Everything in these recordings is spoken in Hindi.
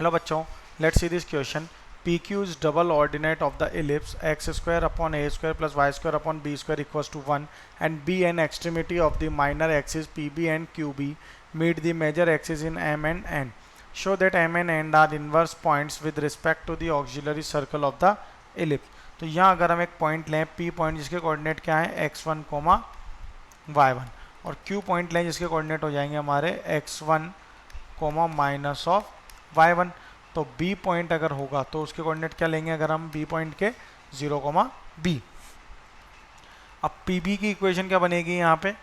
हेलो बच्चों, let's see this question. PQ is double ordinate of the ellipse x square upon a square plus y square upon b square equals to 1 and b and extremity of the minor axis PB and QB meet the major axis in M and N. Show that M and N are inverse points with respect to the auxiliary circle of the ellipse. तो यहाँ अगर हम एक पॉइंट लें P पॉइंट जिसके कोऑर्डिनेट क्या है x1, y1 और Q पॉइंट लें जिसके कोऑर्डिनेट हो जाएंगे हमारे x1, माइनस ऑफ y1. तो B पॉइंट अगर होगा तो उसके कोऑर्डिनेट क्या लेंगे अगर हम B पॉइंट के 0, B. अब PB की इक्वेशन क्या बनेगी यहाँ पे,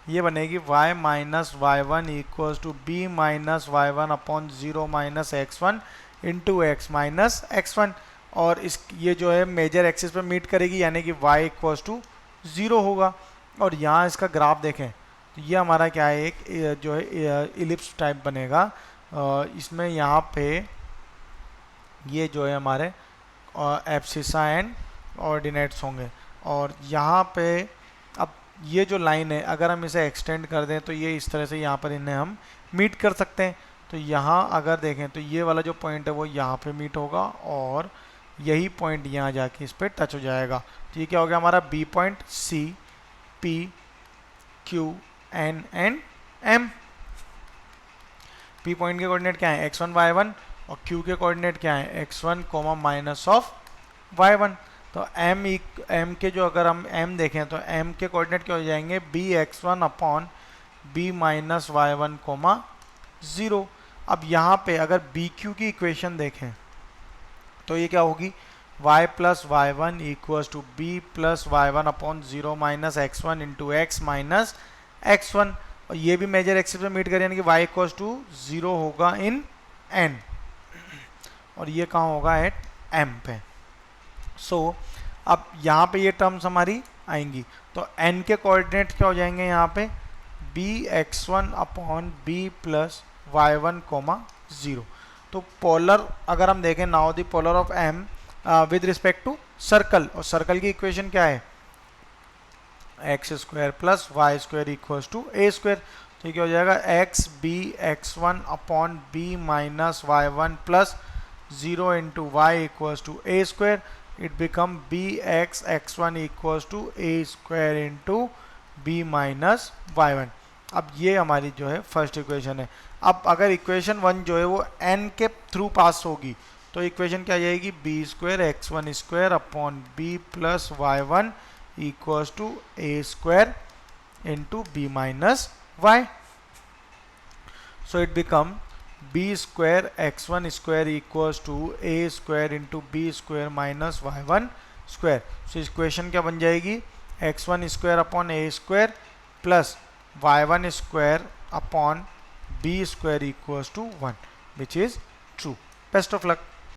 ये बनेगी y minus y1 equals to B minus y1 upon 0 minus x1 into x minus x1. और इस ये जो है मेजर एक्सिस पे मीट करेगी यानी कि y इक्वल्स टू 0 होगा. और यहाँ इसका ग्राफ देखें तो ये हमारा क्या है, एक जो है इलिप्स टाइप बनेगा. इसमें यहाँ पे ये जो है हमारे एब्सिसा एंड ऑर्डिनेट्स होंगे. और यहाँ पे अब ये जो लाइन है अगर हम इसे एक्सटेंड कर दें तो ये इस तरह से यहाँ पर इन्हें हम मीट कर सकते हैं. तो यहाँ अगर देखें तो ये वाला जो पॉइंट है वो यहाँ पे मीट होगा और यही पॉइंट यहाँ जाके इस पर टच हो जाएगा. तो ये क्या हो गया हमारा B point, C, P, Q, N and M. P point के कोऑर्डिनेट क्या है x1, y1 और Q के कोऑर्डिनेट क्या है x1, माइनस ऑफ y1. तो m के जो अगर हम m देखें तो m के कोऑर्डिनेट क्या हो जाएंगे bx1 upon b minus y1, 0. अब यहाँ पे अगर bq की इक्वेशन देखें तो ये क्या होगी y plus y1 equals to b plus y1 upon 0 minus x1 into x minus x1. और ये भी मेजर एक्सिस पे मीट करें यानी कि y इक्वल्स टू 0 होगा इन n और ये कहाँ होगा एट m पे. सो अब यहाँ पे ये टर्म्स हमारी आएंगी तो n के कोऑर्डिनेट क्या हो जाएंगे यहाँ पे bx1 upon b plus y1, 0. तो पोलर अगर हम देखें now the polar of m with respect to circle, और सर्कल की इक्वेशन क्या है X square plus Y square equals to A square. तो क्या हो जाएगा X B x1 upon B minus y1 plus 0 into Y equals to A square. It becomes B X x1 equals to A square into B minus y1. अब ये हमारी जो है फर्स्ट इक्वेशन है. अब अगर इक्वेशन 1 जो है वो n के थ्रू पास होगी तो इक्वेशन क्या जाएगी B square x1 square upon B plus y1 equals to a square into b minus y. So it become b square x1 square equals to a square into b square minus y1 square. So इस क्वेश्चन क्या बन जाएगी x1 square upon a square plus y1 square upon b square equals to 1, which is true. Best of luck.